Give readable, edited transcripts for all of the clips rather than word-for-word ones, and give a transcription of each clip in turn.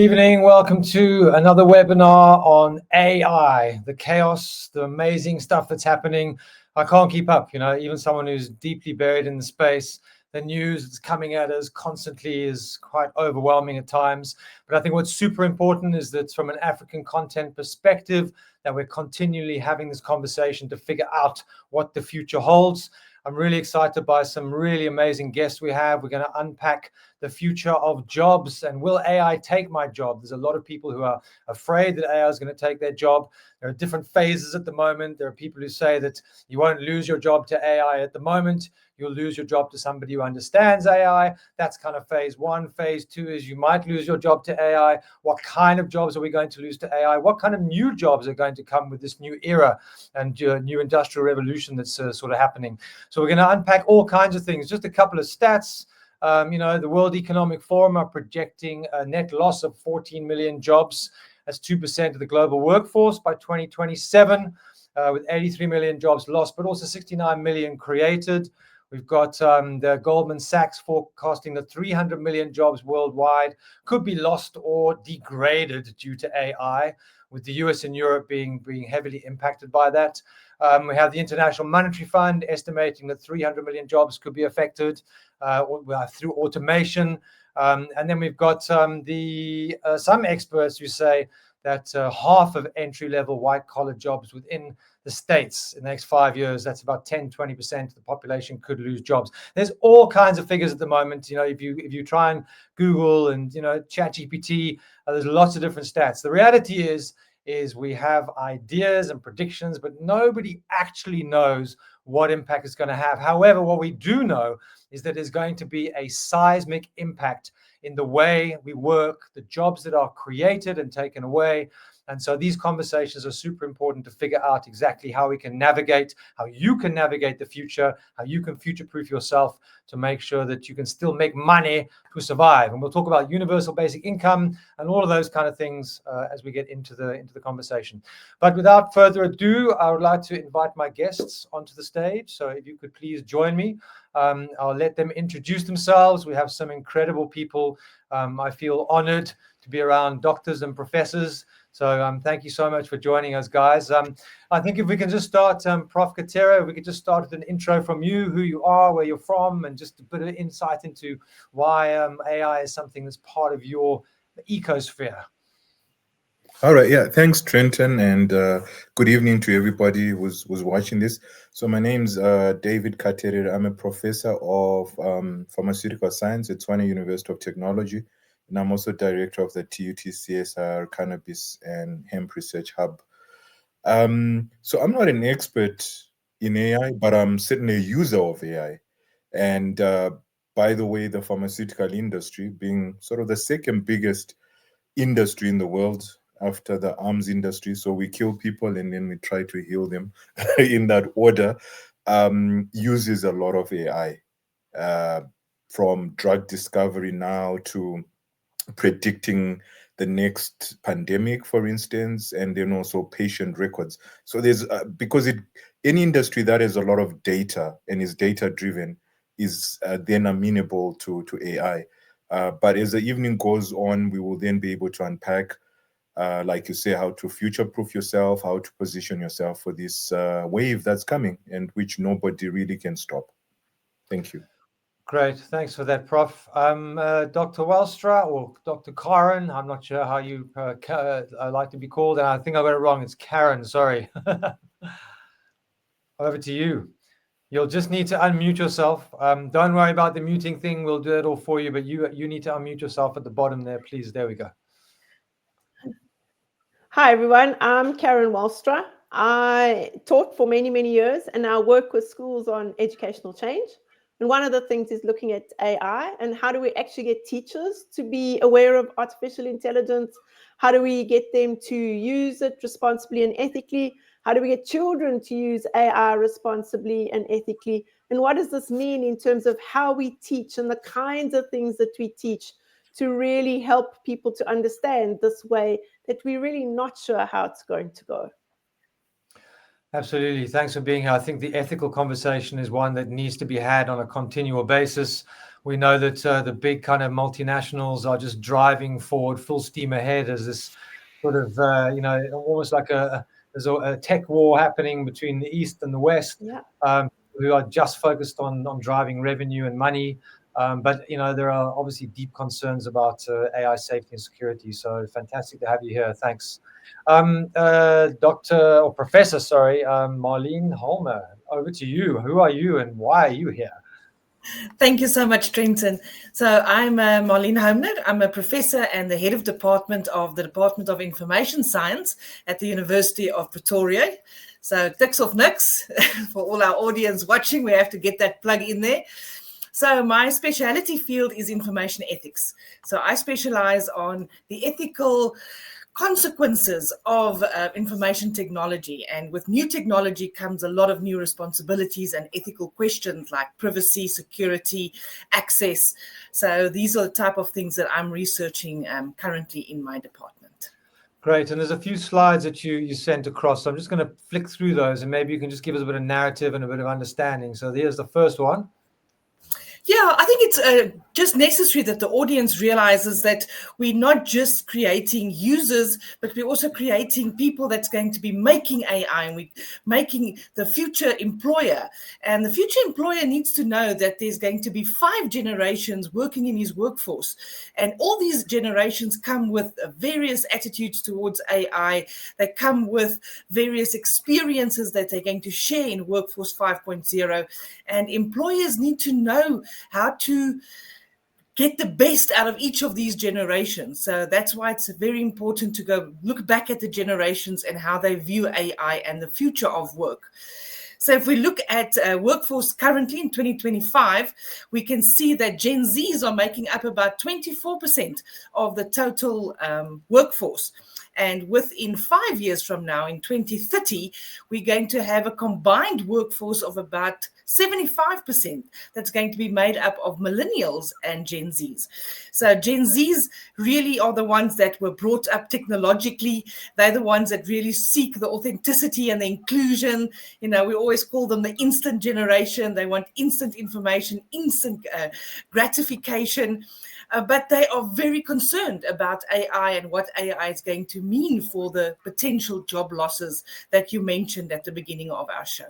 evening. Welcome to another webinar on AI, the chaos, the amazing stuff that's happening. I can't keep up, even someone who's deeply buried in the space. The news that's coming at us constantly is quite overwhelming at times. But I think what's super important is that from an African content perspective, that we're continually having this conversation to figure out what the future holds. I'm really excited by some really amazing guests we have. We're going to unpack the future of jobs and will AI take my job? There's a lot of people who are afraid that AI is going to take their job. There are different phases at the moment. There are people who say that you won't lose your job to AI at the moment. You'll lose your job to somebody who understands AI. That's kind of phase one. Phase two is you might lose your job to AI. What kind of jobs are we going to lose to AI? What kind of new jobs are going to come with this new era and new industrial revolution that's sort of happening? So we're going to unpack all kinds of things. Just a couple of stats. The World Economic Forum are projecting a net loss of 14 million jobs. That's 2% of the global workforce by 2027, with 83 million jobs lost, but also 69 million created. We've got the Goldman Sachs forecasting that 300 million jobs worldwide could be lost or degraded due to AI, with the US and Europe being heavily impacted by that. We have the International Monetary Fund estimating that 300 million jobs could be affected through automation. And then we've got some experts who say that half of entry-level white-collar jobs within the States in the next 5 years, that's about 10-20% of the population could lose jobs. There's all kinds of figures at the moment. If you try and Google and ChatGPT, there's lots of different stats. The reality is we have ideas and predictions, but nobody actually knows what impact it's going to have. However, what we do know is that there's going to be a seismic impact in the way we work, the jobs that are created and taken away. And so these conversations are super important to figure out exactly how we can navigate, how you can navigate the future, how you can future-proof yourself to make sure that you can still make money to survive. And we'll talk about universal basic income and all of those kind of things as we get into the conversation. But without further ado, I would like to invite my guests onto the stage. So if you could please join me. I'll let them introduce themselves. We have some incredible people. I feel honored to be around doctors and professors. So thank you so much for joining us, guys. I think if we can just start, Prof. Katera, we could just start with an intro from you, who you are, where you're from, and just a bit of insight into why AI is something that's part of your ecosphere. All right. Yeah. Thanks, Trenton. And good evening to everybody who's watching this. So my name's David Katera. I'm a professor of pharmaceutical science at Tshwane University of Technology. And I'm also director of the TUT CSR Cannabis and Hemp Research Hub. So I'm not an expert in AI, but I'm certainly a user of AI. And by the way, the pharmaceutical industry being sort of the second biggest industry in the world after the arms industry. So we kill people and then we try to heal them in that order, uses a lot of AI, from drug discovery now to predicting the next pandemic, for instance, and then also patient records. So there's because any industry that has a lot of data and is data driven is then amenable to AI. But as the evening goes on, we will then be able to unpack, like you say, how to future-proof yourself, how to position yourself for this wave that's coming and which nobody really can stop. Thank you. Great. Thanks for that, Prof. Dr. Welstra or Dr. Karen, I'm not sure how you like to be called, and I think I got it wrong. It's Karen, sorry. Over to you. You'll just need to unmute yourself. Don't worry about the muting thing. We'll do it all for you, but you need to unmute yourself at the bottom there, please. There we go. Hi, everyone. I'm Karen Welstra. I taught for many, many years, and I work with schools on educational change. And one of the things is looking at AI and how do we actually get teachers to be aware of artificial intelligence? How do we get them to use it responsibly and ethically? How do we get children to use AI responsibly and ethically? And what does this mean in terms of how we teach and the kinds of things that we teach to really help people to understand this way that we're really not sure how it's going to go? Absolutely. Thanks for being here. I think the ethical conversation is one that needs to be had on a continual basis. We know that the big kind of multinationals are just driving forward full steam ahead as this sort of, almost like there's a tech war happening between the East and the West, who are just focused on driving revenue and money. But there are obviously deep concerns about AI safety and security. So fantastic to have you here. Thanks. Dr. or Professor, Marlene Holmer, over to you. Who are you and why are you here? Thank you so much, Trenton. So I'm Marlene Holmer. I'm a professor and the head of department of the Department of Information Science at the University of Pretoria. So ticks of nicks for all our audience watching. We have to get that plug in there. So my specialty field is information ethics. So I specialize on the ethical consequences of information technology, and with new technology comes a lot of new responsibilities and ethical questions like privacy, security, access. So these are the type of things that I'm researching currently in my department. Great. And there's a few slides that you sent across. So I'm just going to flick through those and maybe you can just give us a bit of narrative and a bit of understanding. So here's the first one. Yeah, I think it's just necessary that the audience realizes that we're not just creating users, but we're also creating people that's going to be making AI, and we're making the future employer. And the future employer needs to know that there's going to be 5 generations working in his workforce. And all these generations come with various attitudes towards AI. They come with various experiences that they're going to share in Workforce 5.0. And employers need to know how to get the best out of each of these generations. So that's why it's very important to go look back at the generations and how they view AI and the future of work. So if we look at workforce currently in 2025, we can see that Gen Zs are making up about 24% of the total workforce. And within 5 years from now, in 2030, we're going to have a combined workforce of about 75% that's going to be made up of millennials and Gen Zs. So Gen Zs really are the ones that were brought up technologically. They're the ones that really seek the authenticity and the inclusion. You know, we always call them the instant generation. They want instant information, instant gratification. But they are very concerned about AI and what AI is going to mean for the potential job losses that you mentioned at the beginning of our show.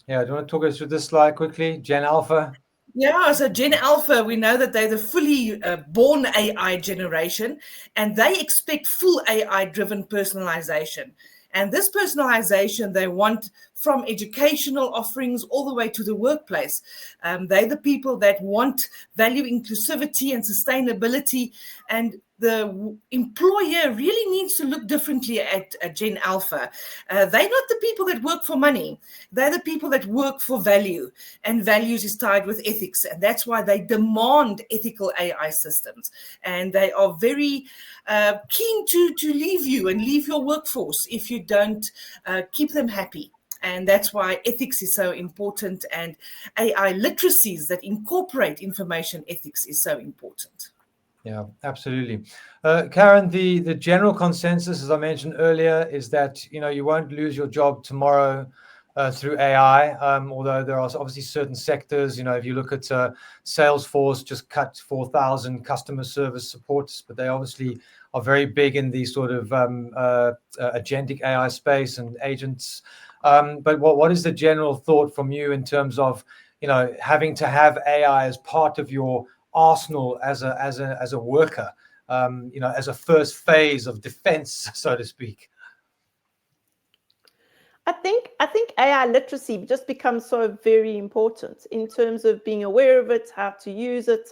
Yeah, do you want to talk us through this slide quickly? Gen Alpha? Yeah, so Gen Alpha, we know that they're the fully born AI generation, and they expect full AI-driven personalization. And this personalization they want from educational offerings all the way to the workplace. They're the people that want value inclusivity and sustainability, and the employer really needs to look differently at Gen Alpha. They're not the people that work for money. They're the people that work for value, and values is tied with ethics. And that's why they demand ethical AI systems. And they are very keen to leave you and leave your workforce if you don't keep them happy. And that's why ethics is so important, and AI literacies that incorporate information ethics is so important. Yeah, absolutely. Karen, the general consensus, as I mentioned earlier, is that you won't lose your job tomorrow through AI, although there are obviously certain sectors. If you look at Salesforce, just cut 4,000 customer service supports, but they obviously are very big in the sort of agentic AI space and agents. But what is the general thought from you in terms of having to have AI as part of your arsenal as a worker, as a first phase of defense, so to speak? I think AI literacy just becomes so very important in terms of being aware of it, how to use it,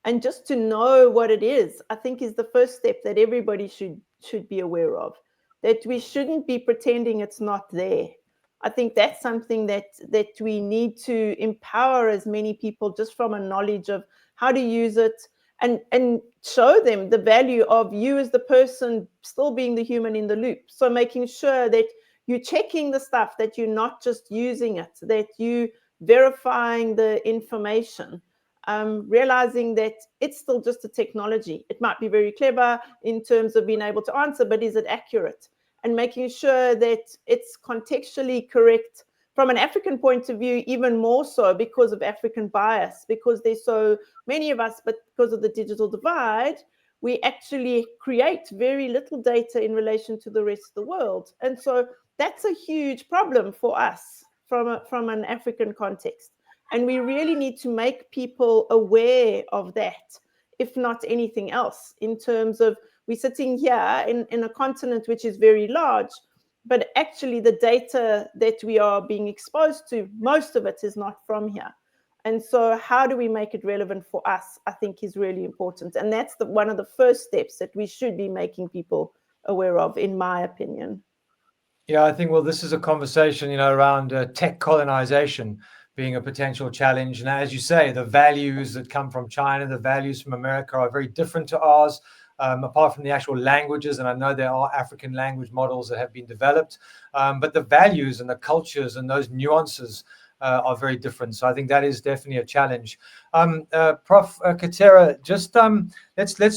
and just to know what it is. I think is the first step that everybody should be aware of, that we shouldn't be pretending it's not there. I think that's something that we need to empower as many people, just from a knowledge of how to use it, and show them the value of you as the person still being the human in the loop. So making sure that you're checking the stuff, that you're not just using it, that you verifying the information, realizing that it's still just a technology. It might be very clever in terms of being able to answer, but is it accurate? And making sure that it's contextually correct from an African point of view, even more so because of African bias, because there's so many of us, but because of the digital divide, we actually create very little data in relation to the rest of the world. And so that's a huge problem for us from an African context. And we really need to make people aware of that, if not anything else, in terms of we're sitting here in a continent which is very large, but actually the data that we are being exposed to, most of it is not from here. And so how do we make it relevant for us, I think is really important. And that's one of the first steps that we should be making people aware of, in my opinion. Yeah, I think, well, this is a conversation, around tech colonization being a potential challenge. And as you say, the values that come from China, the values from America are very different to ours, apart from the actual languages. And I know there are African language models that have been developed, but the values and the cultures and those nuances are very different. So I think that is definitely a challenge. Prof. Katera, just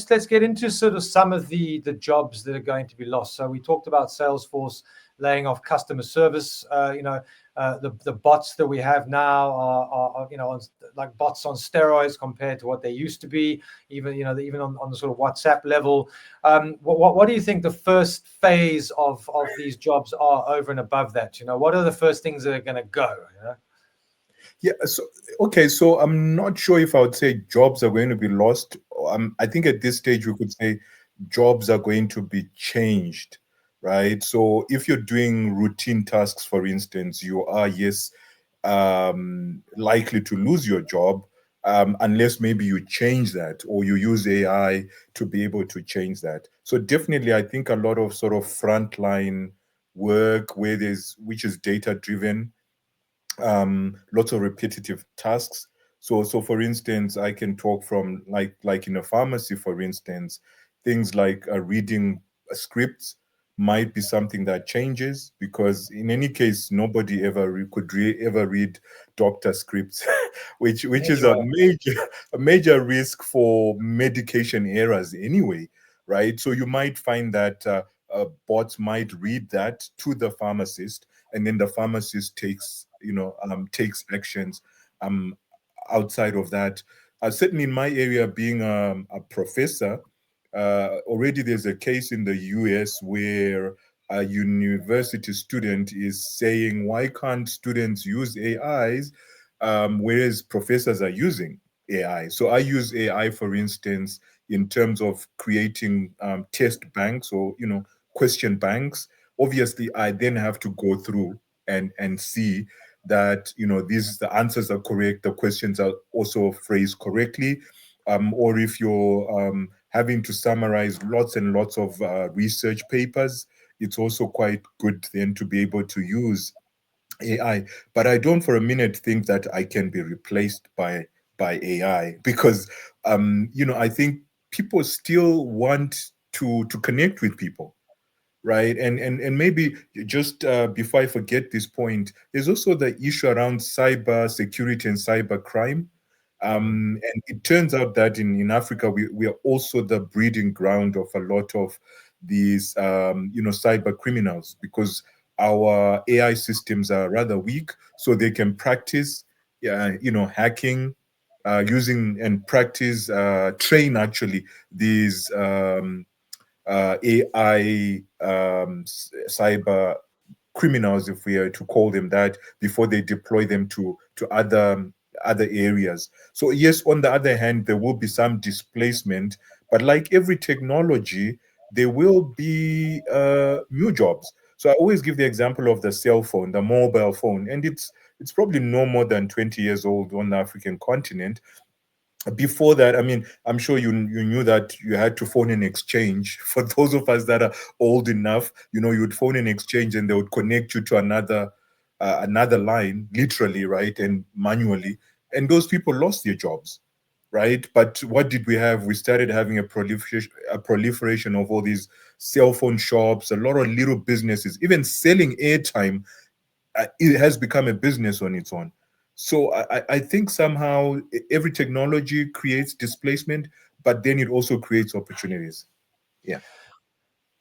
let's get into sort of some of the jobs that are going to be lost. So we talked about Salesforce laying off customer service. The bots that we have now are like bots on steroids compared to what they used to be, even on the sort of WhatsApp level. What do you think the first phase of these jobs are over and above that? What are the first things that are going to go? Yeah. So I'm not sure if I would say jobs are going to be lost. I think at this stage we could say jobs are going to be changed, right? So if you're doing routine tasks, for instance, you are, yes, likely to lose your job, unless maybe you change that or you use AI to be able to change that. So definitely, I think a lot of sort of frontline work which is data driven, lots of repetitive tasks. So for instance, I can talk from like in a pharmacy, for instance, things like reading scripts might be something that changes, because in any case, nobody ever could ever read doctor scripts, which is a major risk for medication errors anyway, right? So you might find that bots might read that to the pharmacist, and then the pharmacist takes actions outside of that. Certainly in my area, being a professor, already there's a case in the US where a university student is saying, why can't students use AIs, whereas professors are using AI? So I use AI, for instance, in terms of creating test banks or question banks. Obviously, I then have to go through and see that the answers are correct, the questions are also phrased correctly, or if you're having to summarize lots and lots of research papers, it's also quite good then to be able to use AI. But I don't for a minute think that I can be replaced by AI, because I think people still want to connect with people, right? And maybe just before I forget this point, there's also the issue around cyber security and cyber crime. And it turns out that in Africa, we are also the breeding ground of a lot of these, cyber criminals, because our AI systems are rather weak, so they can practice, hacking, using and practice, train actually these AI cyber criminals, if we are to call them that, before they deploy them to other areas. So yes, on the other hand, there will be some displacement, but like every technology, there will be new jobs. So I always give the example of the cell phone, the mobile phone, and it's probably no more than 20 years old on the African continent. Before that, I mean, I'm sure you knew that you had to phone and exchange. For those of us that are old enough, you would phone and exchange, and they would connect you to another line, literally, right, and manually, and those people lost their jobs, right? But what did we have? We started having a proliferation of all these cell phone shops, a lot of little businesses, even selling airtime. It has become a business on its own. So I think somehow every technology creates displacement, but then it also creates opportunities. Yeah.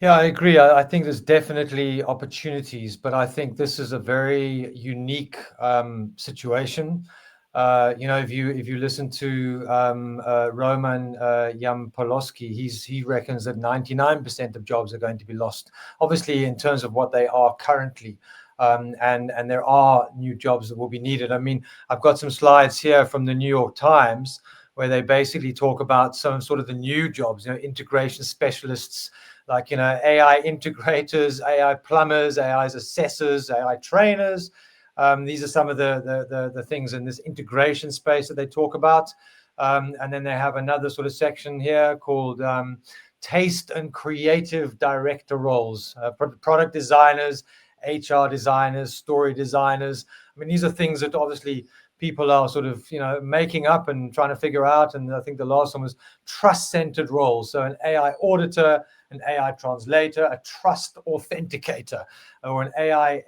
Yeah, I agree. I think there's definitely opportunities, but I think this is a very unique situation. If you listen to Roman Yampolsky, he reckons that 99% of jobs are going to be lost. Obviously, in terms of what they are currently, and there are new jobs that will be needed. I mean, I've got some slides here from the New York Times where they basically talk about some sort of the new jobs, integration specialists, like AI integrators, AI plumbers, AI assessors, AI trainers. These are some of the things in this integration space that they talk about. And then they have another sort of section here called taste and creative director roles, product designers, HR designers, story designers. I mean, these are things that obviously people are sort of making up and trying to figure out. And I think the last one was trust-centered roles. So an AI auditor, an AI translator, a trust authenticator, or an AI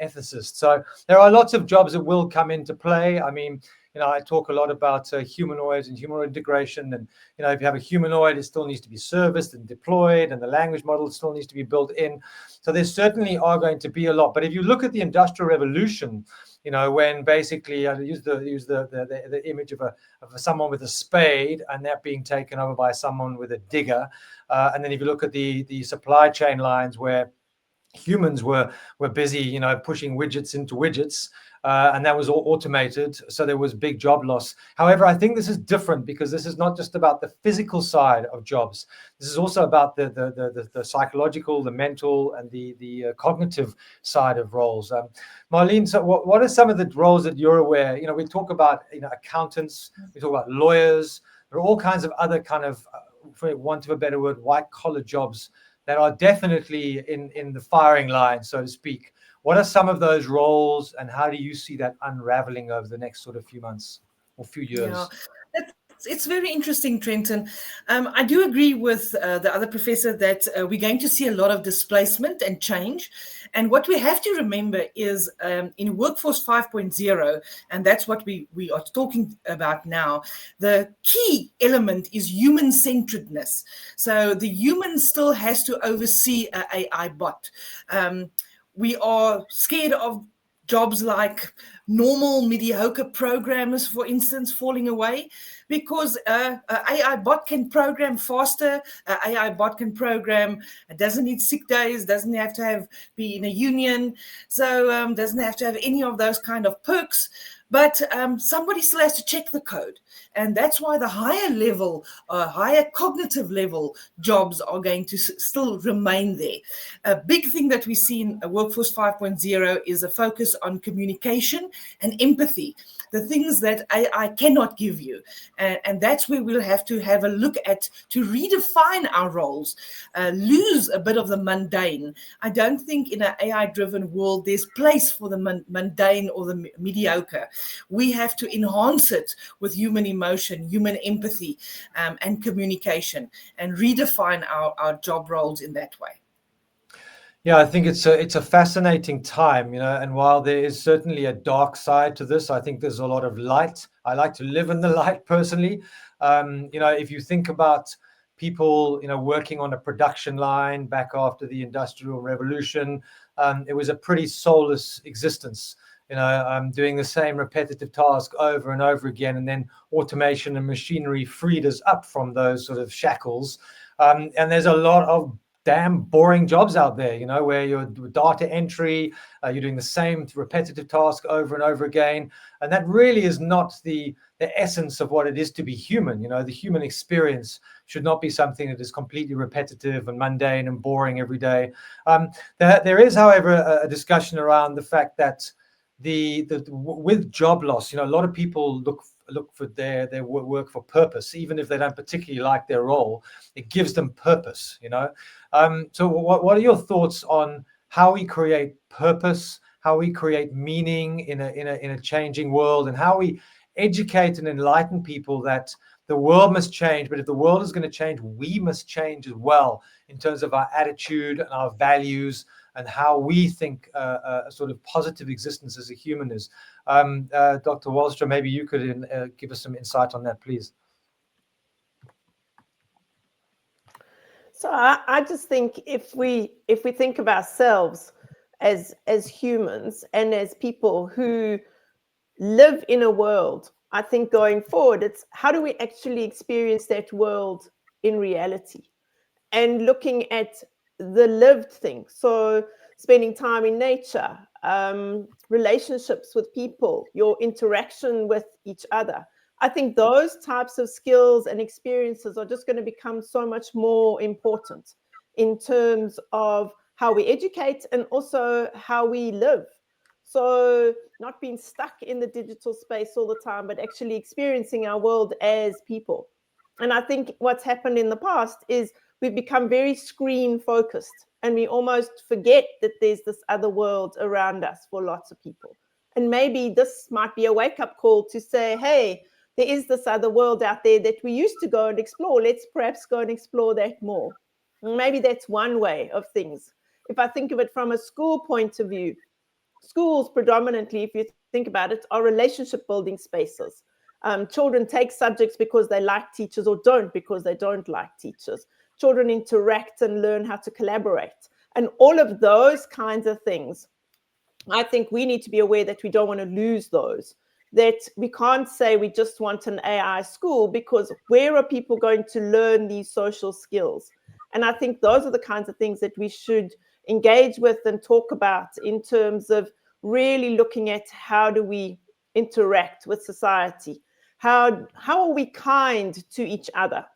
ethicist. So there are lots of jobs that will come into play. I mean, I talk a lot about humanoids and humanoid integration. And, if you have a humanoid, it still needs to be serviced and deployed, and the language model still needs to be built in. So there certainly are going to be a lot. But if you look at the Industrial Revolution, when basically I use the image of someone with a spade and that being taken over by someone with a digger. And then if you look at the supply chain lines where humans were busy, pushing widgets into widgets, and that was all automated. So there was big job loss. However, I think this is different because this is not just about the physical side of jobs. This is also about the psychological, the mental, and the cognitive side of roles. Marlene, so what are some of the roles that you're aware? We talk about accountants, we talk about lawyers. There are all kinds of other kind of, for want of a better word, white collar jobs that are definitely in the firing line, so to speak. What are some of those roles, and how do you see that unraveling over the next sort of few months or few years? Yeah, it's very interesting, Trenton. I do agree with the other professor that we're going to see a lot of displacement and change. And what we have to remember is in Workforce 5.0, and that's what we are talking about now, the key element is human-centeredness. So the human still has to oversee an AI bot. We are scared of jobs like normal mediocre programmers, for instance, falling away because an AI bot can program faster. An AI bot can program, doesn't need sick days, doesn't have to be in a union, so doesn't have to have any of those kind of perks. But somebody still has to check the code. And that's why the higher level, higher cognitive level jobs are going to still remain there. A big thing that we see in Workforce 5.0 is a focus on communication and empathy, the things that AI cannot give you. And that's where we'll have to have a look at to redefine our roles, lose a bit of the mundane. I don't think in an AI-driven world there's place for the mundane or the mediocre. We have to enhance it with human emotion, human empathy, and communication, and redefine our job roles in that way. Yeah, I think it's a fascinating time, and while there is certainly a dark side to this, I think there's a lot of light. I like to live in the light personally. If you think about people, working on a production line back after the Industrial Revolution, it was a pretty soulless existence. Doing the same repetitive task over and over again, and then automation and machinery freed us up from those sort of shackles. And there's a lot of damn boring jobs out there, where you're data entry, you're doing the same repetitive task over and over again. And that really is not the essence of what it is to be human. The human experience should not be something that is completely repetitive and mundane and boring every day. There is, however, a discussion around the fact that with job loss, a lot of people look for their work for purpose, even if they don't particularly like their role. It gives them purpose, So what are your thoughts on how we create purpose, how we create meaning in a changing world, and how we educate and enlighten people that the world must change, but if the world is going to change, we must change as well in terms of our attitude and our values and how we think a sort of positive existence as a human is. Dr. Wallstra, maybe you could give us some insight on that, please. So I just think if we think of ourselves as humans and as people who live in a world, I think going forward, it's how do we actually experience that world in reality, and looking at the lived thing. So spending time in nature, relationships with people, your interaction with each other. I think those types of skills and experiences are just going to become so much more important in terms of how we educate and also how we live. So not being stuck in the digital space all the time, but actually experiencing our world as people. And I think what's happened in the past is we've become very screen focused, and we almost forget that there's this other world around us for lots of people. And maybe this might be a wake-up call to say, hey, there is this other world out there that we used to go and explore. Let's perhaps go and explore that more. And maybe that's one way of things. If I think of it from a school point of view, schools predominantly, if you think about it, are relationship building spaces. Children take subjects because they like teachers or don't because they don't like teachers. Children interact and learn how to collaborate. And all of those kinds of things, I think we need to be aware that we don't want to lose those. That we can't say we just want an AI school, because where are people going to learn these social skills? And I think those are the kinds of things that we should engage with and talk about in terms of really looking at how do we interact with society? How are we kind to each other?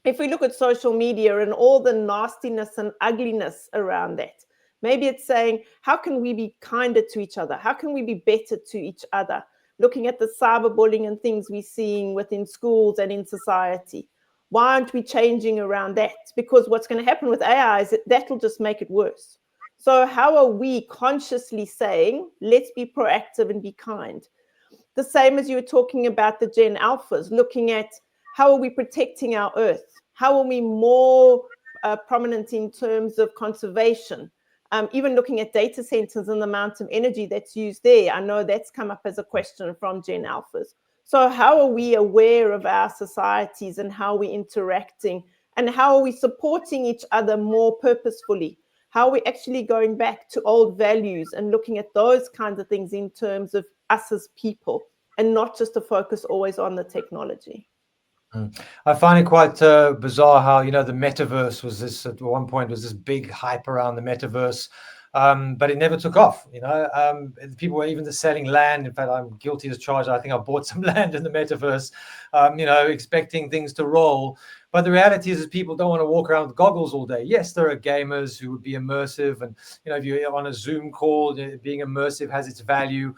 If we look at social media and all the nastiness and ugliness around that, maybe it's saying, how can we be kinder to each other? How can we be better to each other? Looking at the cyberbullying and things we're seeing within schools and in society. Why aren't we changing around that? Because what's going to happen with AI is that'll just make it worse. So how are we consciously saying, let's be proactive and be kind? The same as you were talking about the Gen Alphas, looking at how are we protecting our earth? How are we more prominent in terms of conservation? Even looking at data centers and the amount of energy that's used there. I know that's come up as a question from Gen Alphas. So how are we aware of our societies and how we're interacting, and how are we supporting each other more purposefully? How are we actually going back to old values and looking at those kinds of things in terms of us as people, and not just to focus always on the technology? I find it quite bizarre how, the metaverse was this, at one point, was this big hype around the metaverse, but it never took off. People were even selling land. In fact, I'm guilty as charged. I think I bought some land in the metaverse, expecting things to roll. But the reality is people don't want to walk around with goggles all day. Yes, there are gamers who would be immersive, and if you're on a Zoom call, being immersive has its value.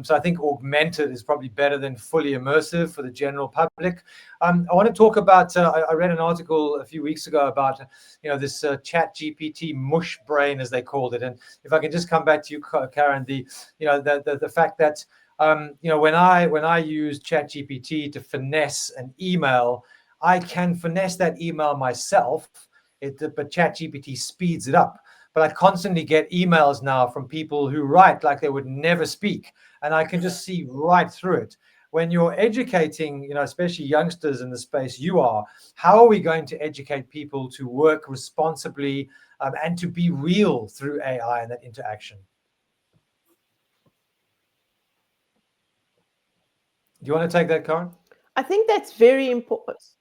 So I think augmented is probably better than fully immersive for the general public. I want to talk about. I read an article a few weeks ago about this Chat GPT mush brain, as they called it. And if I can just come back to you, Karen, the fact that when I use Chat GPT to finesse an email, I can finesse that email myself, but ChatGPT speeds it up. But I constantly get emails now from people who write like they would never speak, and I can just see right through it. When you're educating, especially youngsters in the space you are, how are we going to educate people to work responsibly and to be real through AI and that interaction? Do you want to take that, Karen? I think that's very important.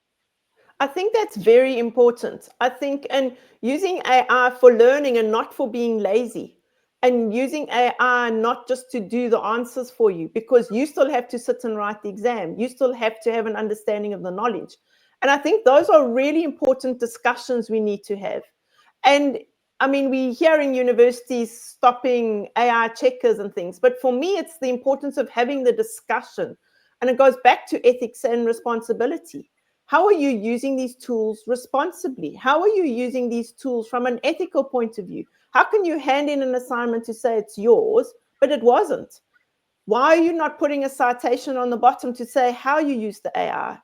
I think, and using AI for learning and not for being lazy, and using AI not just to do the answers for you, because you still have to sit and write the exam. You still have to have an understanding of the knowledge. And I think those are really important discussions we need to have. And I mean, we hear in universities stopping AI checkers and things, but for me, it's the importance of having the discussion. And it goes back to ethics and responsibility. How are you using these tools responsibly? How are you using these tools from an ethical point of view? How can you hand in an assignment to say it's yours, but it wasn't? Why are you not putting a citation on the bottom to say how you use the AI?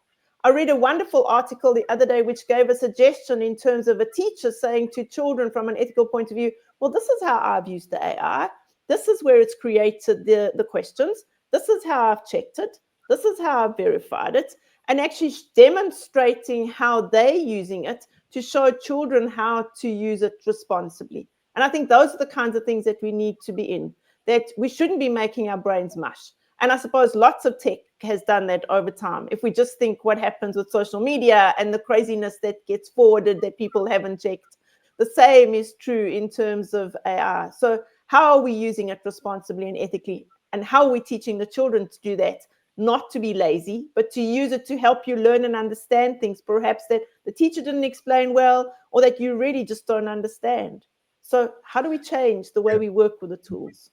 I read a wonderful article the other day which gave a suggestion in terms of a teacher saying to children from an ethical point of view, well, this is how I've used the AI. This is where it's created the questions. This is how I've checked it. This is how I've verified it. And actually demonstrating how they're using it to show children how to use it responsibly. And I think those are the kinds of things that we need to be in, that we shouldn't be making our brains mush. And I suppose lots of tech has done that over time. If we just think what happens with social media and the craziness that gets forwarded that people haven't checked, the same is true in terms of AI. So how are we using it responsibly and ethically? And how are we teaching the children to do that? Not to be lazy, but to use it to help you learn and understand things, perhaps that the teacher didn't explain well, or that you really just don't understand. So how do we change the way we work with the tools?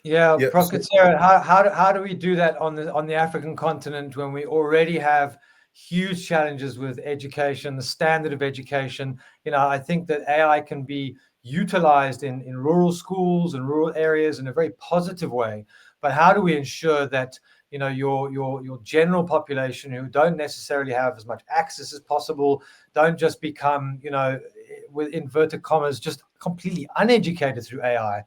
Yeah, Yeah, Prof. so- Katsira, how do we do that on the African continent when we already have huge challenges with education, the standard of education? I think that AI can be utilized in rural schools and rural areas in a very positive way. But how do we ensure that your general population who don't necessarily have as much access as possible don't just become, with inverted commas, just completely uneducated through AI?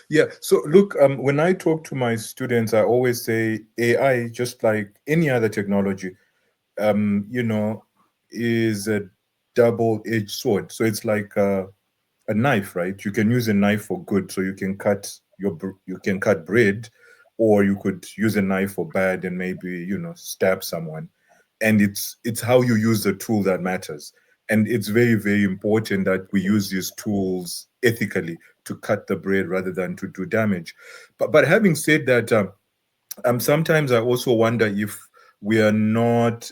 Yeah. So look, when I talk to my students, I always say AI, just like any other technology, is a double-edged sword. So it's like a knife, right? You can use a knife for good, so you can cut you can cut bread, or you could use a knife for bad and maybe stab someone. And it's how you use the tool that matters. And it's very, very important that we use these tools ethically to cut the bread rather than to do damage. But having said that, sometimes I also wonder if we are not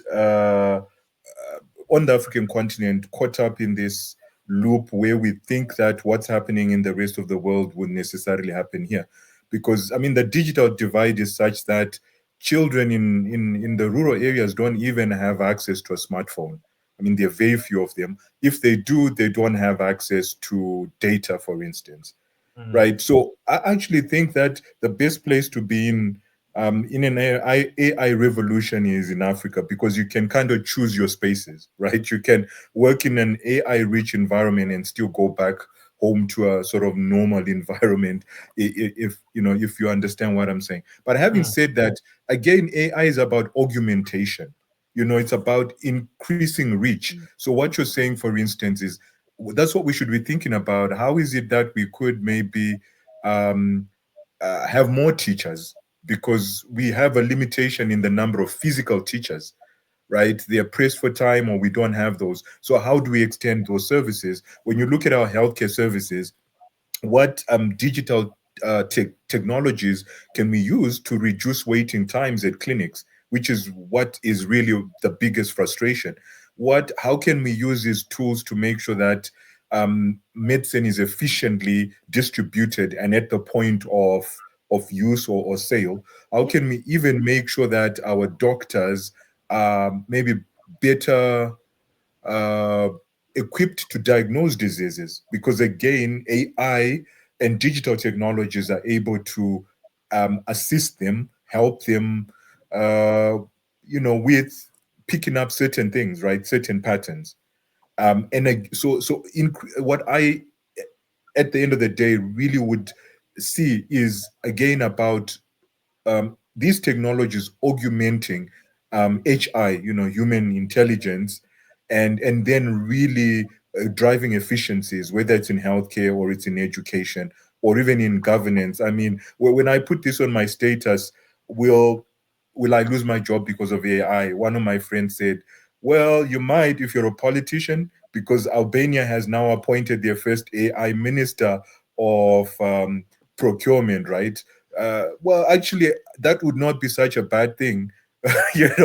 on the African continent caught up in this loop where we think that what's happening in the rest of the world would necessarily happen here. Because I mean, the digital divide is such that children in the rural areas don't even have access to a smartphone. I mean, there are very few of them. If they do, they don't have access to data, for instance. Right. So I actually think that the best place to be in an AI revolution is in Africa, because you can kind of choose your spaces, right? You can work in an AI rich environment and still go back home to a sort of normal environment, if you understand what I'm saying. But having said that, again, AI is about augmentation. It's about increasing reach. So what you're saying, for instance, is that's what we should be thinking about. How is it that we could maybe have more teachers, because we have a limitation in the number of physical teachers, right? They are pressed for time, or we don't have those. So how do we extend those services? When you look at our healthcare services, what digital technologies can we use to reduce waiting times at clinics, which is what is really the biggest frustration? How can we use these tools to make sure that medicine is efficiently distributed and at the point of use or sale? How can we even make sure that our doctors are maybe better uh, equipped to diagnose diseases? Because again, AI and digital technologies are able to assist them, help them, with picking up certain things, right? Certain patterns. What I, at the end of the day, really would see is again about these technologies augmenting HI, human intelligence, and then really driving efficiencies, whether it's in healthcare or it's in education or even in governance. I mean, when I put this on my status, will I lose my job because of AI? One of my friends said, well, you might if you're a politician, because Albania has now appointed their first AI minister of procurement, right? Well, actually, that would not be such a bad thing. I think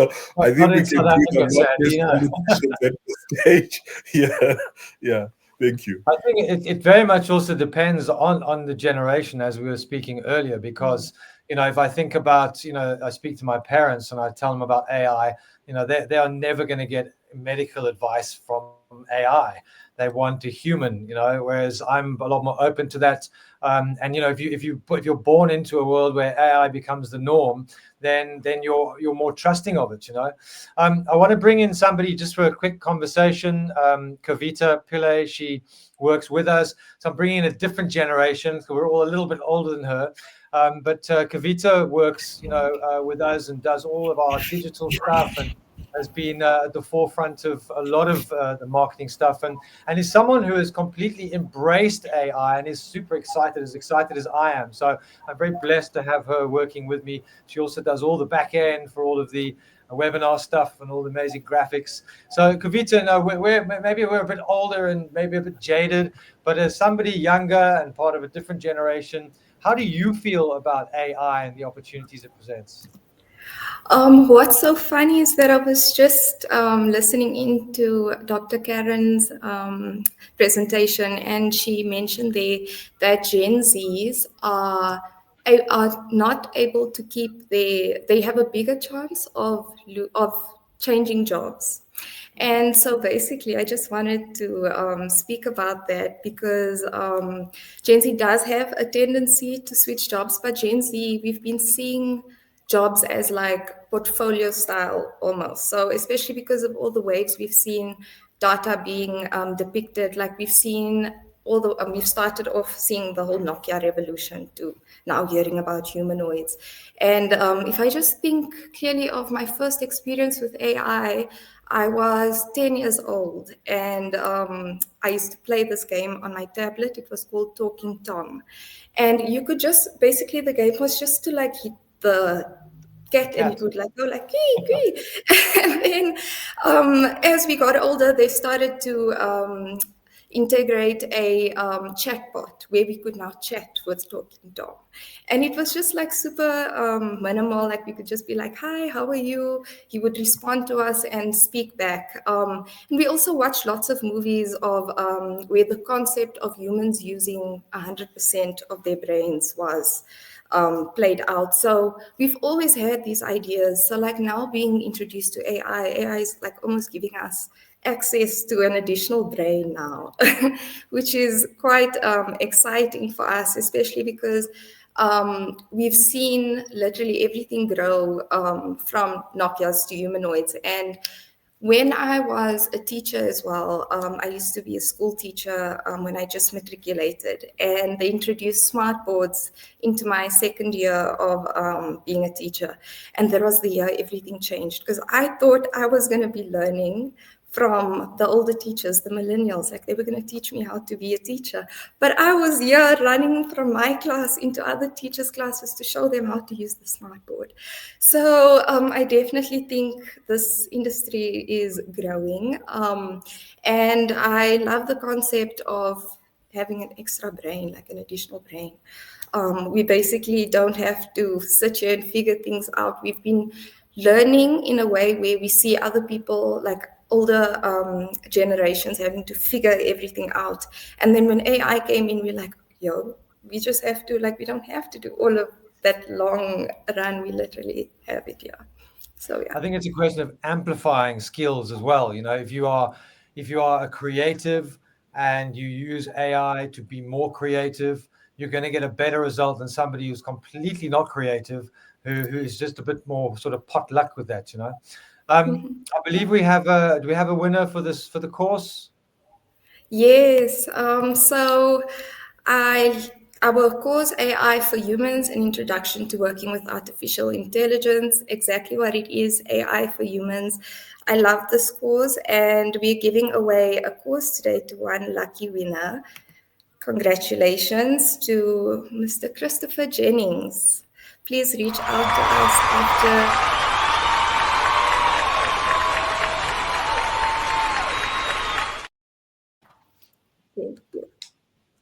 Not we in can South do a Africa, lot less sadly, no. politicians at this stage. Yeah, yeah. Thank you. I think it very much also depends on the generation, as we were speaking earlier, because, if I think about, I speak to my parents and I tell them about AI, they are never going to get medical advice from AI. They want a human, whereas I'm a lot more open to that. And if you're born into a world where AI becomes the norm, then you're more trusting of it. I want to bring in somebody just for a quick conversation. Kavita Pillay, she works with us, so I'm bringing in a different generation, so we're all a little bit older than her. But Kavita works, with us and does all of our digital stuff, and has been at the forefront of a lot of the marketing stuff, and is someone who has completely embraced AI and is super excited, as I am. So I'm very blessed to have her working with me. She also does all the back end for all of the webinar stuff and all the amazing graphics. So Kavita, maybe we're a bit older and maybe a bit jaded, but as somebody younger and part of a different generation, how do you feel about AI and the opportunities it presents? What's so funny is that I was just listening into Dr. Karen's presentation, and she mentioned there that Gen Zs are not able to keep they have a bigger chance of changing jobs. And so basically, I just wanted to speak about that because Gen Z does have a tendency to switch jobs, but Gen Z, we've been seeing jobs as like portfolio style almost. So especially because of all the ways we've seen data being depicted, like we've seen all the we've started off seeing the whole Nokia revolution to now hearing about humanoids. And if I just think clearly of my first experience with AI, I was 10 years old, and I used to play this game on my tablet. It was called Talking Tom, and you could just basically the game was just to like hit the cat and it would like go like kee, kee. And then as we got older, they started to integrate a chatbot where we could now chat with Talking Tom. And it was just like super minimal, like we could just be like, hi, how are you? He would respond to us and speak back. And we also watched lots of movies of where the concept of humans using 100% of their brains was played out. So we've always had these ideas. So like now being introduced to AI is like almost giving us access to an additional brain now, which is quite exciting for us, especially because we've seen literally everything grow from Nokias to humanoids. And when I was a teacher as well, I used to be a school teacher when I just matriculated, and they introduced smart boards into my second year of being a teacher. And that was the year everything changed, because I thought I was going to be learning from the older teachers, the millennials, like they were going to teach me how to be a teacher. But I was here running from my class into other teachers' classes to show them how to use the smartboard. So I definitely think this industry is growing. And I love the concept of having an extra brain, like an additional brain. We basically don't have to sit here and figure things out. We've been learning in a way where we see other people, like older generations, having to figure everything out. And then when AI came in, we're like, yo, we just have to, like, we don't have to do all of that long run. We literally have it here. So yeah, I think it's a question of amplifying skills as well. You know, if you are a creative and you use AI to be more creative, you're going to get a better result than somebody who's completely not creative, who's just a bit more sort of pot luck with that. You know, I believe we have do we have a winner for the course? Yes. So our course, AI for Humans, an introduction to working with artificial intelligence, exactly what it is, AI for humans. I love this course, and we're giving away a course today to one lucky winner. Congratulations to Mr. Christopher Jennings. Please reach out to us after.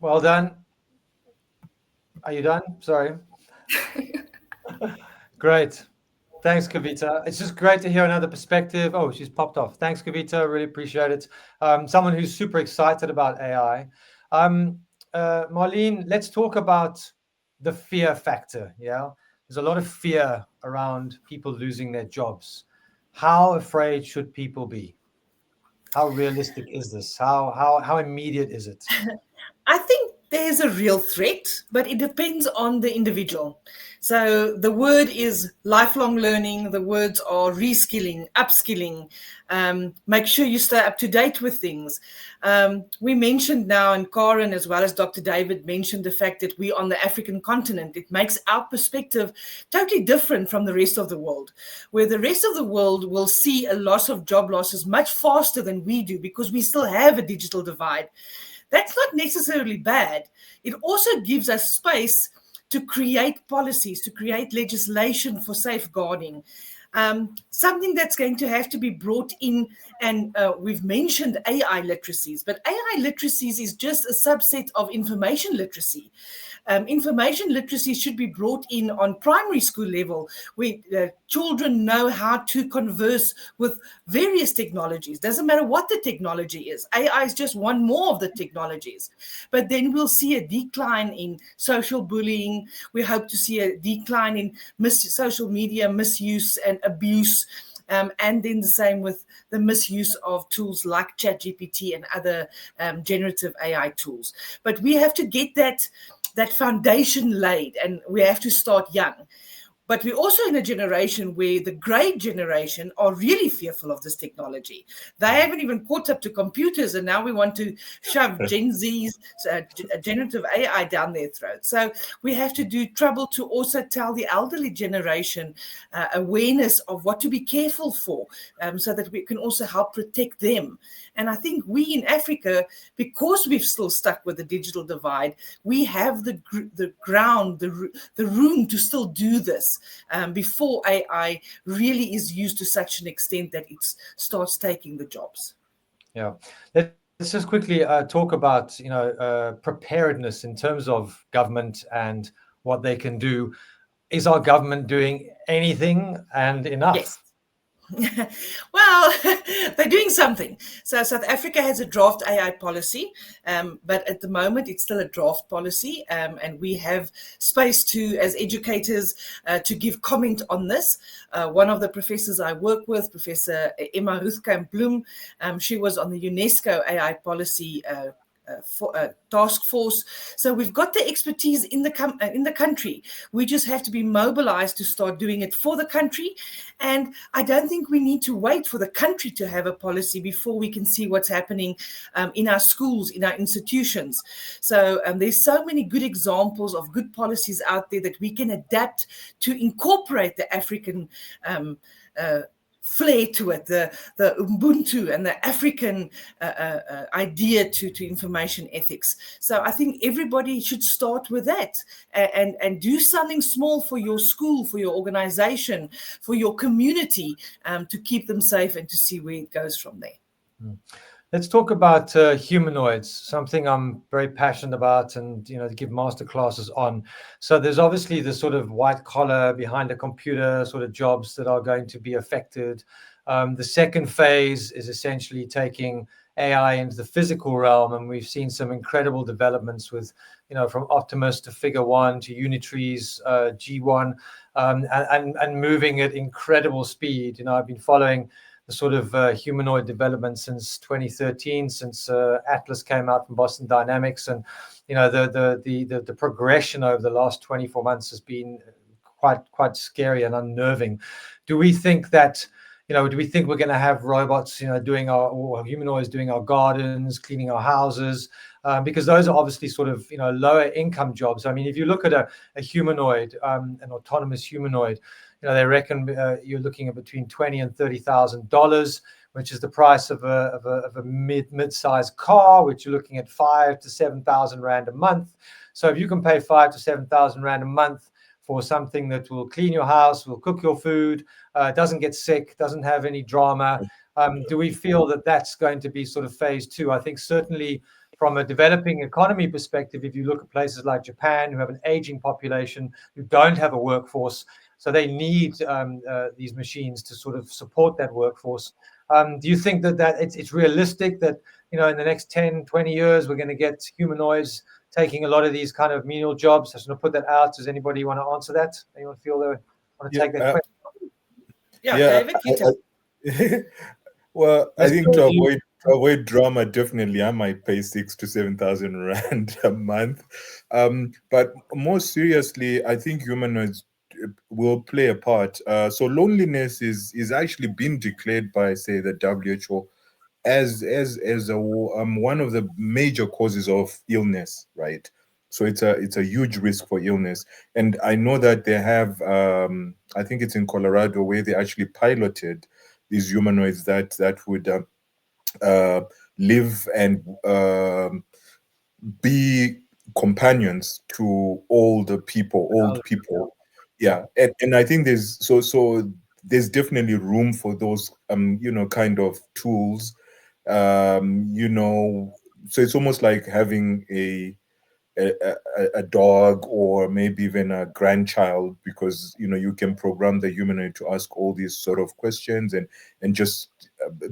Well done. Are you done? Sorry. Great. Thanks, Kavita. It's just great to hear another perspective. Oh, she's popped off. Thanks, Kavita. Really appreciate it. Someone who's super excited about AI. Marlene, let's talk about the fear factor. Yeah, there's a lot of fear around people losing their jobs. How afraid should people be? How realistic is this? How immediate is it? I think there's a real threat, but it depends on the individual. So the word is lifelong learning. The words are reskilling, upskilling. Make sure you stay up to date with things. We mentioned now, and Karen as well as Dr. David mentioned the fact that we're on the African continent. It makes our perspective totally different from the rest of the world, where the rest of the world will see a loss of job losses much faster than we do because we still have a digital divide. That's not necessarily bad. It also gives us space to create policies, to create legislation for safeguarding. Something that's going to have to be brought in, and we've mentioned AI literacies, but AI literacies is just a subset of information literacy. Information literacy should be brought in on primary school level, where children know how to converse with various technologies. Doesn't matter what the technology is. AI is just one more of the technologies. But then we'll see a decline in social bullying. We hope to see a decline in social media misuse and abuse. And then the same with the misuse of tools like ChatGPT and other generative AI tools. But we have to get that foundation laid, and we have to start young. But we're also in a generation where the great generation are really fearful of this technology. They haven't even caught up to computers, and now we want to shove Gen Z's generative AI down their throats. So we have to do trouble to also tell the elderly generation awareness of what to be careful for, so that we can also help protect them. And I think we in Africa, because we've still stuck with the digital divide, we have the ground, the room to still do this. Before AI really is used to such an extent that it starts taking the jobs. Yeah, let's just quickly talk about preparedness in terms of government and what they can do. Is our government doing anything and enough? Yes. Well, they're doing something. So South Africa has a draft AI policy, but at the moment it's still a draft policy, and we have space to, as educators, to give comment on this. One of the professors I work with, Professor Emma Ruthkamp-Bloem, she was on the UNESCO AI policy task force. So we've got the expertise in the country. We just have to be mobilized to start doing it for the country. And I don't think we need to wait for the country to have a policy before we can see what's happening in our schools, in our institutions. So there's so many good examples of good policies out there that we can adapt to incorporate the African flair to it, the Ubuntu and the African idea to information ethics. So I think everybody should start with that and do something small for your school, for your organization, for your community, to keep them safe and to see where it goes from there. Let's talk about humanoids, something I'm very passionate about and, to give masterclasses on. So there's obviously the sort of white collar behind a computer sort of jobs that are going to be affected. The second phase is essentially taking AI into the physical realm. And we've seen some incredible developments with, from Optimus to Figure One to Unitree's G1, and moving at incredible speed. I've been following the sort of humanoid development since 2013, since Atlas came out from Boston Dynamics, and the progression over the last 24 months has been quite scary and unnerving. Do we think that do we think we're going to have robots doing or humanoids doing our gardens, cleaning our houses, because those are obviously sort of lower income jobs? I mean, if you look at a humanoid, an autonomous humanoid, they reckon you're looking at between $20,000 and $30,000, which is the price of a mid-sized car, which you're looking at 5,000 to 7,000 rand a month. So if you can pay 5,000 to 7,000 rand a month for something that will clean your house, will cook your food, doesn't get sick, doesn't have any drama, do we feel that that's going to be sort of phase two? I think certainly from a developing economy perspective, if you look at places like Japan, who have an aging population, who don't have a workforce, so they need these machines to sort of support that workforce. Do you think that it's realistic that, in the next 10, 20 years, we're going to get humanoids taking a lot of these kind of menial jobs? I just want to put that out. Does anybody want to answer that? Anyone feel they want to take that question? Yeah, David, you tell. Well, I think to to avoid drama, definitely I might pay 6,000 to 7,000 rand a month. But more seriously, I think humanoids will play a part. So loneliness is actually been declared by, say, the WHO as a one of the major causes of illness, right? So it's a huge risk for illness. And I know that they have, I think it's in Colorado, where they actually piloted these humanoids that would uh, live and be companions to old people. Yeah, and I think there's definitely room for those kind of tools. You know, so it's almost like having a dog, or maybe even a grandchild, because you can program the humanoid to ask all these sort of questions and just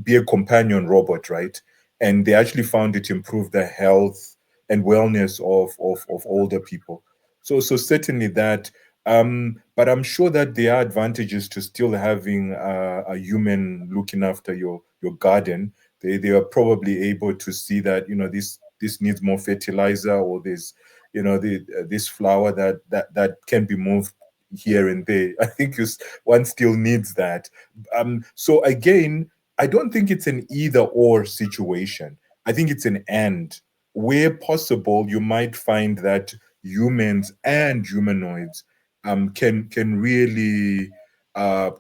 be a companion robot, right? And they actually found it improved the health and wellness of older people. So certainly that. But I'm sure that there are advantages to still having a human looking after your garden. They are probably able to see that this needs more fertilizer, or there's this flower that can be moved here and there. I think one still needs that. So again, I don't think it's an either or situation. I think it's an and. Where possible, you might find that humans and humanoids can really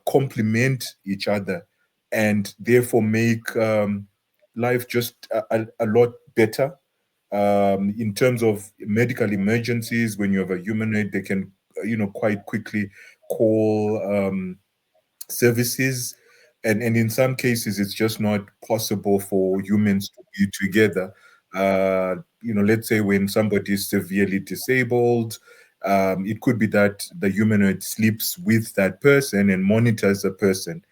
complement each other, and therefore make life just a lot better. In terms of medical emergencies, when you have a humanoid, they can quite quickly call services, and in some cases it's just not possible for humans to be together. Let's say when somebody is severely disabled, it could be that the humanoid sleeps with that person and monitors the person.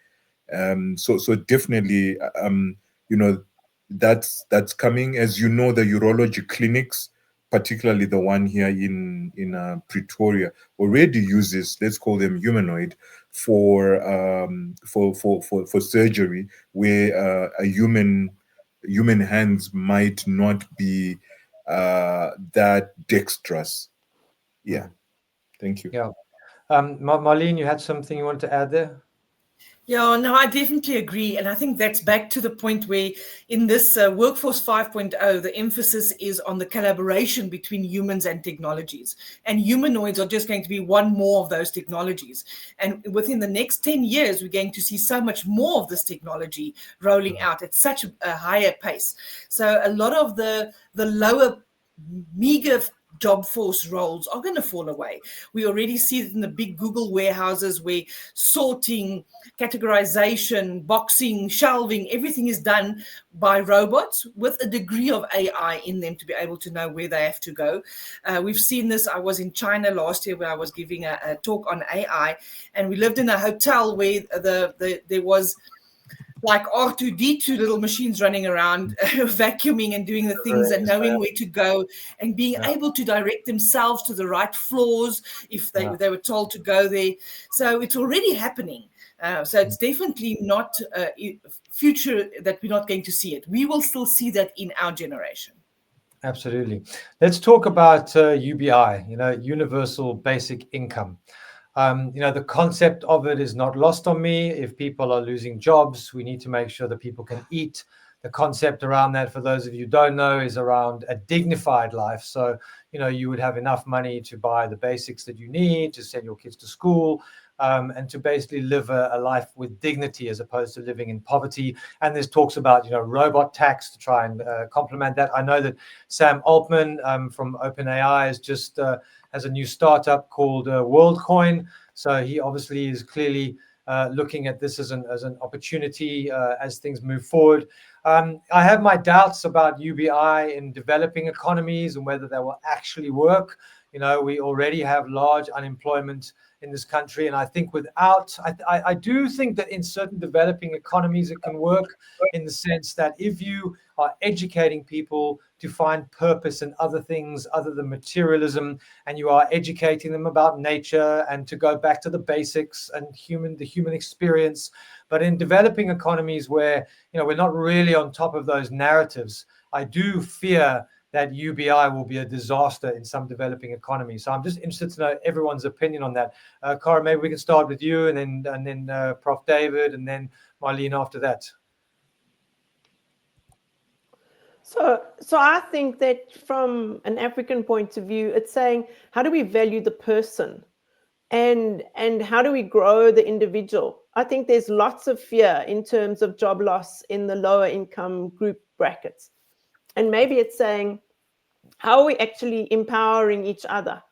So definitely, that's coming. As you know, the urology clinics, particularly the one here in Pretoria, already uses, let's call them humanoid, for surgery, where a human hands might not be that dexterous. Yeah. Thank you. Yeah. Marlene, you had something you wanted to add there? Yeah, no, I definitely agree. And I think that's back to the point where in this Workforce 5.0, the emphasis is on the collaboration between humans and technologies. And humanoids are just going to be one more of those technologies. And within the next 10 years, we're going to see so much more of this technology rolling out at such a higher pace. So a lot of the lower, meager job force roles are going to fall away. We already see it in the big Google warehouses where sorting, categorization, boxing, shelving, everything is done by robots with a degree of AI in them to be able to know where they have to go. We've seen this. I was in China last year where I was giving a talk on AI, and we lived in a hotel where there was like R2D2 little machines running around, vacuuming and doing the things and knowing where to go and being able to direct themselves to the right floors if they were told to go there. So it's already happening. So it's definitely not future that we're not going to see it. We will still see that in our generation. Absolutely. Let's talk about UBI, universal basic income. The concept of it is not lost on me. If people are losing jobs, we need to make sure that people can eat. The concept around that, for those of you who don't know, is around a dignified life. So, you would have enough money to buy the basics that you need to send your kids to school, and to basically live a life with dignity as opposed to living in poverty. And there's talks about, robot tax to try and complement that. I know that Sam Altman from OpenAI is just has a new startup called WorldCoin. So he obviously is clearly looking at this as an opportunity as things move forward. I have my doubts about UBI in developing economies and whether they will actually work. We already have large unemployment in this country, and I think I do think that in certain developing economies it can work, in the sense that if you are educating people to find purpose in other things other than materialism, and you are educating them about nature and to go back to the basics and the human experience, But in developing economies where, we're not really on top of those narratives, I do fear that UBI will be a disaster in some developing economies. So I'm just interested to know everyone's opinion on that. Cara, maybe we can start with you, and then Prof. David, and then Marlene after that. So I think that from an African point of view, it's saying, how do we value the person? And how do we grow the individual? I think there's lots of fear in terms of job loss in the lower income group brackets. And maybe it's saying, how are we actually empowering each other?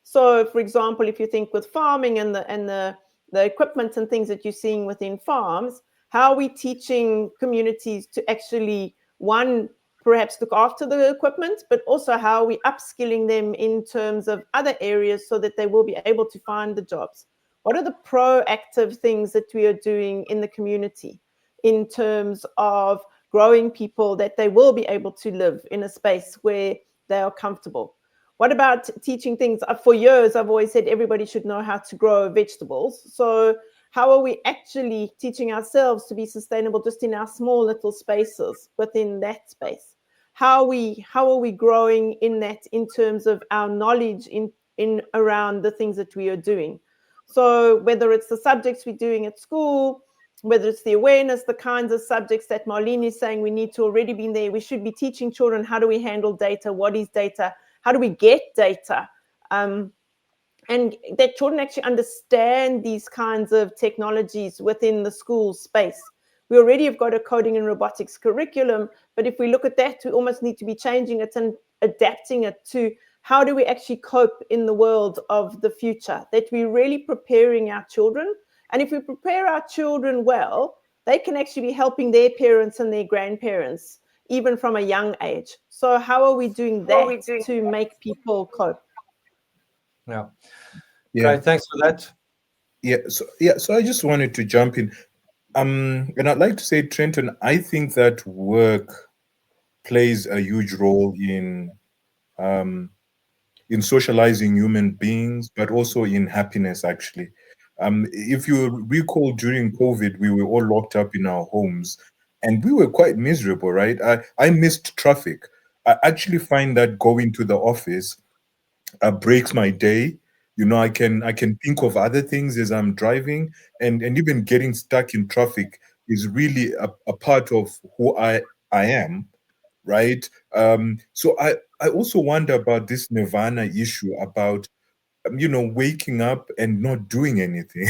So, for example, if you think with farming and the equipment and things that you're seeing within farms, how are we teaching communities to actually, one, perhaps look after the equipment, but also how are we upskilling them in terms of other areas so that they will be able to find the jobs? What are the proactive things that we are doing in the community in terms of growing people that they will be able to live in a space where they are comfortable? What about teaching things? For years, I've always said everybody should know how to grow vegetables. So how are we actually teaching ourselves to be sustainable just in our small little spaces within that space? How are we growing in that in terms of our knowledge in around the things that we are doing? So whether it's the subjects we're doing at school, whether it's the awareness, the kinds of subjects that Marlene is saying we need to already be there. We should be teaching children, how do we handle data? What is data? How do we get data? And that children actually understand these kinds of technologies within the school space. We already have got a coding and robotics curriculum, but if we look at that, we almost need to be changing it and adapting it to how do we actually cope in the world of the future, that we're really preparing our children. And if we prepare our children well, they can actually be helping their parents and their grandparents, even from a young age. So how are we doing that to make people cope? Yeah. Yeah. Great, thanks for that. So I just wanted to jump in. And I'd like to say, Trenton, I think that work plays a huge role in socializing human beings, but also in happiness, actually. If you recall, during COVID, we were all locked up in our homes and we were quite miserable, right? I missed traffic. I actually find that going to the office breaks my day. I can think of other things as I'm driving, and even getting stuck in traffic is really a part of who I am, right? So I also wonder about this nirvana issue about waking up and not doing anything,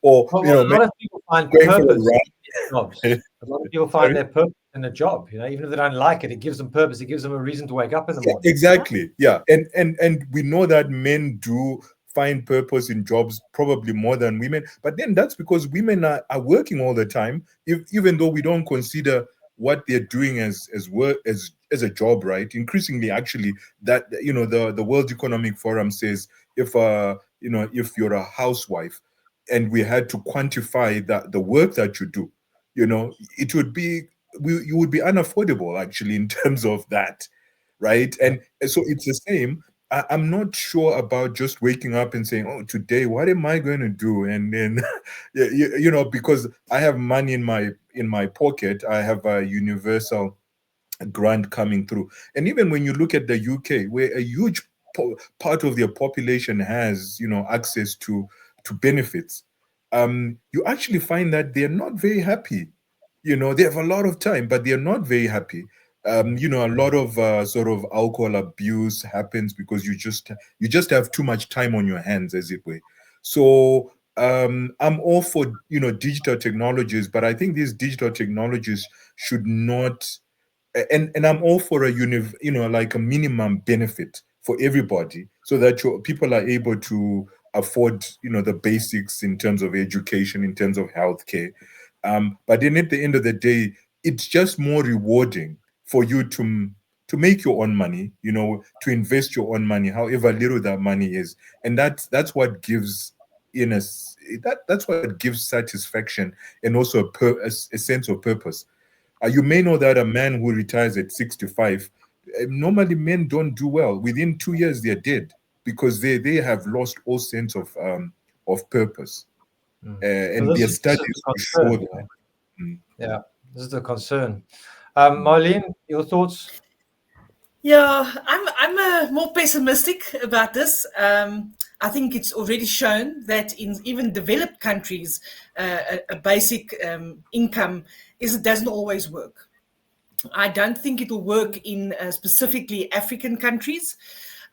or Well, a lot of people find going for a purpose run. in jobs. A lot of people Sorry? find their purpose in a job. Even if they don't like it, it gives them purpose. It gives them a reason to wake up in the morning. Exactly. Yeah. And we know that men do find purpose in jobs probably more than women, but then that's because women are working all the time, even though we don't consider what they're doing as work, as a job, right? Increasingly, actually, that the World Economic Forum says if if you're a housewife and we had to quantify the work that you do, it would be you would be unaffordable, actually, in terms of that, right? And so it's the same. I'm not sure about just waking up and saying, "Oh, today, what am I going to do?" And then, because I have money in my pocket, I have a universal grant coming through. And even when you look at the UK, where a huge part of their population has, access to benefits, you actually find that they're not very happy. They have a lot of time, but they're not very happy. A lot of sort of alcohol abuse happens because you just have too much time on your hands, as it were. So I'm all for digital technologies, but I think these digital technologies should not, and I'm all for like a minimum benefit for everybody, so that people are able to afford the basics in terms of education, in terms of healthcare. But then at the end of the day, it's just more rewarding for you to make your own money, to invest your own money, however little that money is, and that's what gives that's what gives satisfaction, and also a sense of purpose. You may know that a man who retires at 65, normally men don't do well. Within 2 years, they're dead because they have lost all sense of purpose. And there are studies to show that. Yeah, this is the concern. Marlene, your thoughts? Yeah, I'm more pessimistic about this. I think it's already shown that in even developed countries, a basic income doesn't always work. I don't think it will work in specifically African countries.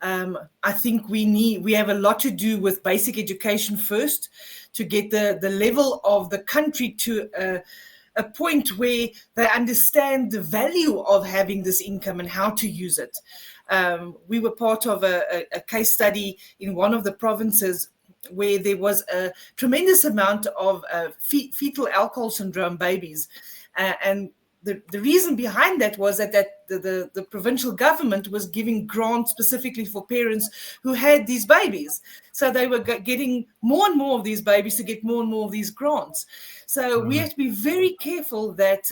I think we have a lot to do with basic education first to get the level of the country to a point where they understand the value of having this income and how to use it. We were part of a case study in one of the provinces where there was a tremendous amount of fetal alcohol syndrome babies. And the reason behind that was that the provincial government was giving grants specifically for parents who had these babies. So they were getting more and more of these babies to get more and more of these grants. So we have to be very careful that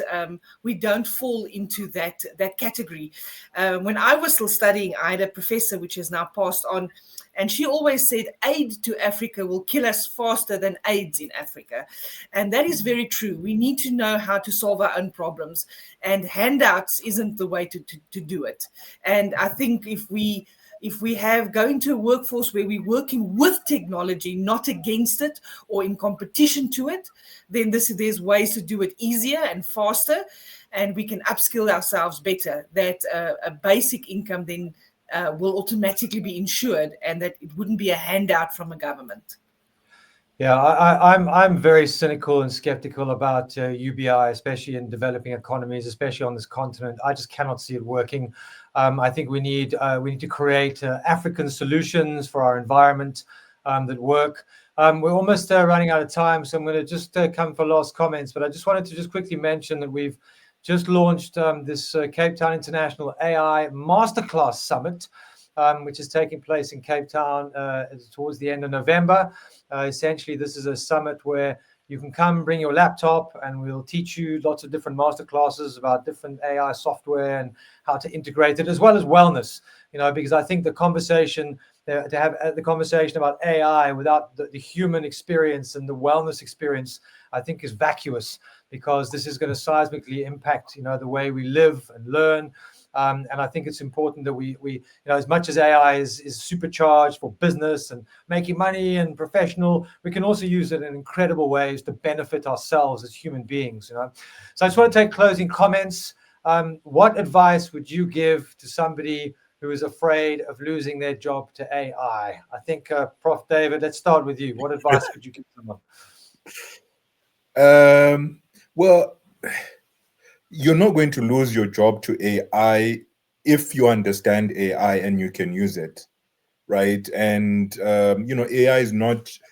we don't fall into that category. When I was still studying, I had a professor which has now passed on, and she always said aid to Africa will kill us faster than AIDS in Africa. And that is very true. We need to know how to solve our own problems, and handouts isn't the way to do it. And I think if we go into a workforce where we're working with technology, not against it or in competition to it, then there's ways to do it easier and faster, and we can upskill ourselves better. That a basic income then will automatically be insured, and that it wouldn't be a handout from a government. Yeah, I'm very cynical and skeptical about UBI, especially in developing economies, especially on this continent. I just cannot see it working. I think we need to create African solutions for our environment that work. We're almost running out of time, so I'm going to just come for last comments. But I just wanted to just quickly mention that we've just launched this Cape Town International AI Masterclass Summit, which is taking place in Cape Town towards the end of November. Essentially, this is a summit where you can come, bring your laptop, and we'll teach you lots of different masterclasses about different AI software and how to integrate it, as well as wellness. Because I think the conversation to have the conversation about AI without the human experience and the wellness experience, I think, is vacuous, because this is going to seismically impact, the way we live and learn. And I think it's important that we as much as AI is supercharged for business and making money and professional, we can also use it in incredible ways to benefit ourselves as human beings. So I just want to take closing comments. What advice would you give to somebody who is afraid of losing their job to AI? I think, Prof. David, let's start with you. What advice would you give someone? Well, you're not going to lose your job to AI if you understand AI and you can use it, right? And AI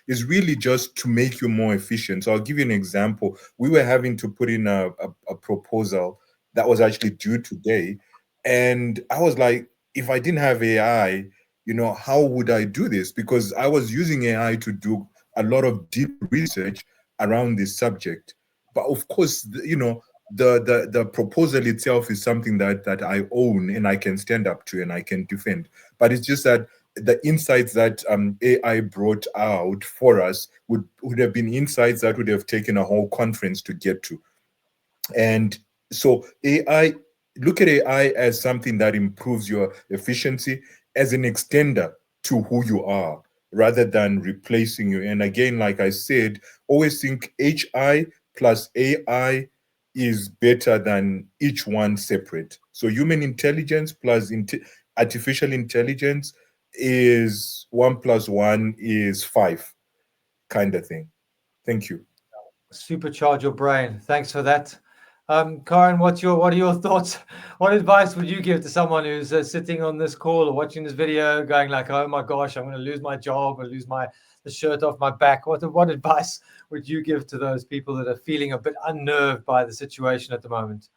is really just to make you more efficient. So I'll give you an example. We were having to put in a proposal that was actually due today, and I was like, if I didn't have AI, how would I do this? Because I was using AI to do a lot of deep research around this subject. But of course, the proposal itself is something that I own and I can stand up to and I can defend. But it's just that the insights that AI brought out for us would have been insights that would have taken a whole conference to get to. And so look at AI as something that improves your efficiency, as an extender to who you are, rather than replacing you. And again, like I said, always think HI plus AI is better than each one separate. So human intelligence plus artificial intelligence is 1 + 1 is 5 kind of thing. Thank you. Supercharge your brain. Thanks for that. Karen, what are your thoughts? What advice would you give to someone who's sitting on this call or watching this video going like, oh my gosh, I'm going to lose my job or lose the shirt off my back? What advice would you give to those people that are feeling a bit unnerved by the situation at the moment?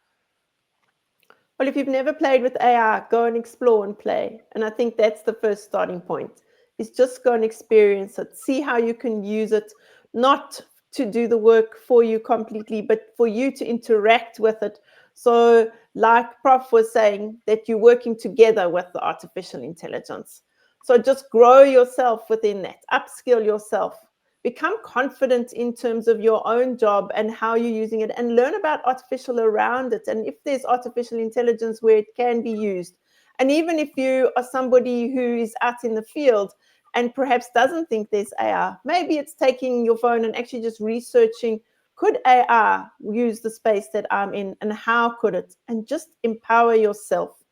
Well, if you've never played with AI, go and explore and play. And I think that's the first starting point, is just go and experience it. See how you can use it, not to do the work for you completely, but for you to interact with it. So like Prof was saying, that you're working together with the artificial intelligence. So just grow yourself within that, upskill yourself, become confident in terms of your own job and how you're using it, and learn about artificial around it. And if there's artificial intelligence where it can be used, and even if you are somebody who is out in the field and perhaps doesn't think there's AI, maybe it's taking your phone and actually just researching, could AI use the space that I'm in, and how could it? And just empower yourself.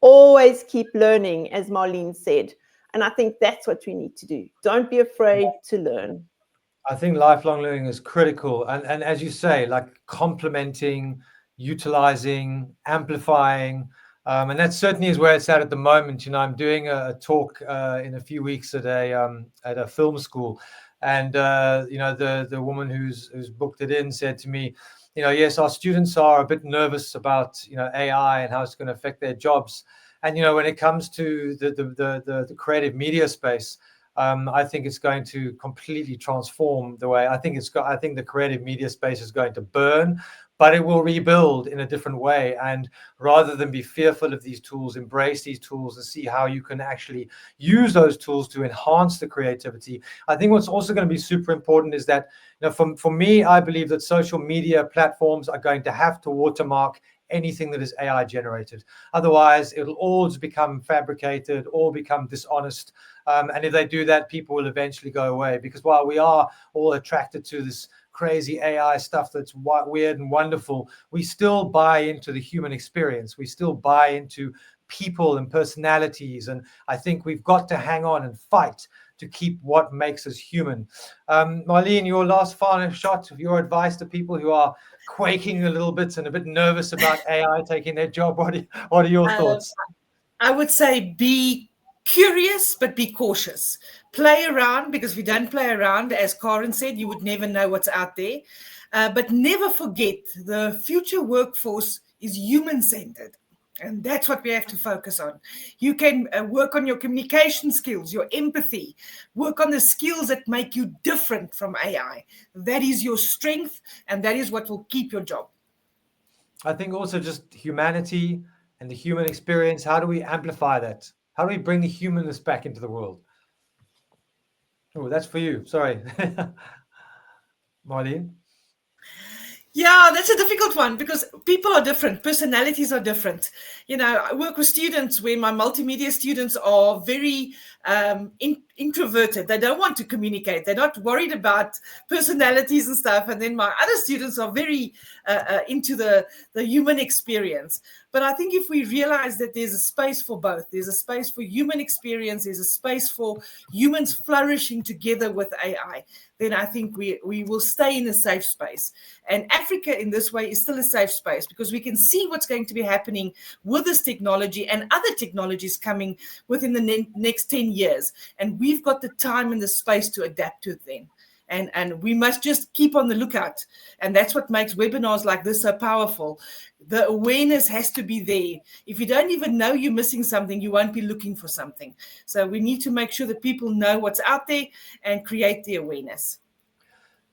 Always keep learning, as Marlene said. And I think that's what we need to do. Don't be afraid to learn. I think lifelong learning is critical. And as you say, like complementing, utilizing, amplifying. And that certainly is where it's at the moment. You know, I'm doing a talk in a few weeks at a film school. And, you know, the woman who's booked it in said to me, you know, yes, our students are a bit nervous about, you know, AI and how it's going to affect their jobs. And, you know, when it comes to the creative media space, I think it's going to completely transform the way I think the creative media space is going to burn, but it will rebuild in a different way. And rather than be fearful of these tools, embrace these tools and see how you can actually use those tools to enhance the creativity. I think what's also going to be super important is that, you know, for me, I believe that social media platforms are going to have to watermark anything that is AI generated. Otherwise, it'll all just become fabricated, all become dishonest. And if they do that, people will eventually go away. Because while we are all attracted to this crazy AI stuff that's weird and wonderful, we still buy into the human experience. We still buy into people and personalities. And I think we've got to hang on and fight to keep what makes us human. Marlene, your last final shot of your advice to people who are quaking a little bit and a bit nervous about AI taking their job. What are your thoughts? I would say be curious, but be cautious. Play around, because if you don't play around, as Karen said, you would never know what's out there. But never forget, the future workforce is human-centered. And that's what we have to focus on. You can work on your communication skills, your empathy, work on the skills that make you different from AI. That is your strength, and that is what will keep your job. I think also just humanity and the human experience. How do we amplify that? How do we bring the humanness back into the world? Oh, that's for you. Sorry. Marlene? Yeah, that's a difficult one because people are different. Personalities are different. You know, I work with students where my multimedia students are very introverted. They don't want to communicate. They're not worried about personalities and stuff. And then my other students are very into the human experience. But I think if we realize that there's a space for both, there's a space for human experience, there's a space for humans flourishing together with AI, then I think we will stay in a safe space. And Africa in this way is still a safe space because we can see what's going to be happening with this technology and other technologies coming within the next 10 years. And we've got the time and the space to adapt to it then. And we must just keep on the lookout. And that's what makes webinars like this so powerful. The awareness has to be there. If you don't even know you're missing something, you won't be looking for something. So we need to make sure that people know what's out there and create the awareness.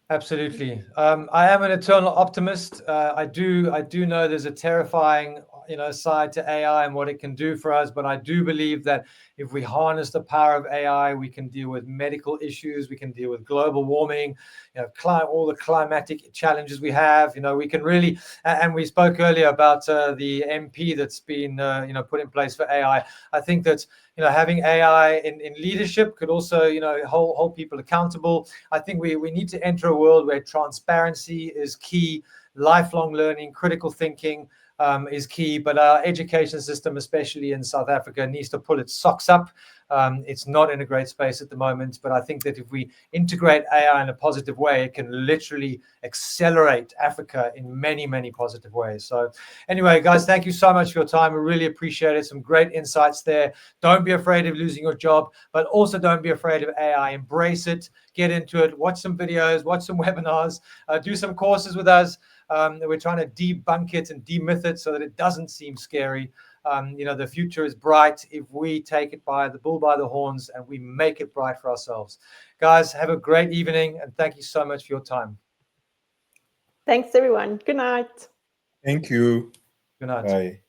Absolutely. I am an eternal optimist. I do know there's a terrifying, side to AI and what it can do for us. But I do believe that if we harness the power of AI, we can deal with medical issues. We can deal with global warming, all the climatic challenges we have. We can really, and we spoke earlier about the MP that's been, put in place for AI. I think that, having AI in leadership could also, hold people accountable. I think we need to enter a world where transparency is key, lifelong learning, critical thinking is key, but our education system, especially in South Africa, needs to pull its socks up. It's not in a great space at the moment, but I think that if we integrate AI in a positive way, it can literally accelerate Africa in many, many positive ways. So anyway, guys, thank you so much for your time. We really appreciate it. Some great insights there. Don't be afraid of losing your job, but also don't be afraid of AI. Embrace it, get into it, watch some videos, watch some webinars, do some courses with us. We're trying to debunk it and demyth it so that it doesn't seem scary. The future is bright if we take it by the bull by the horns and we make it bright for ourselves. Guys, have a great evening and thank you so much for your time. Thanks, everyone. Good night. Thank you. Good night. Bye.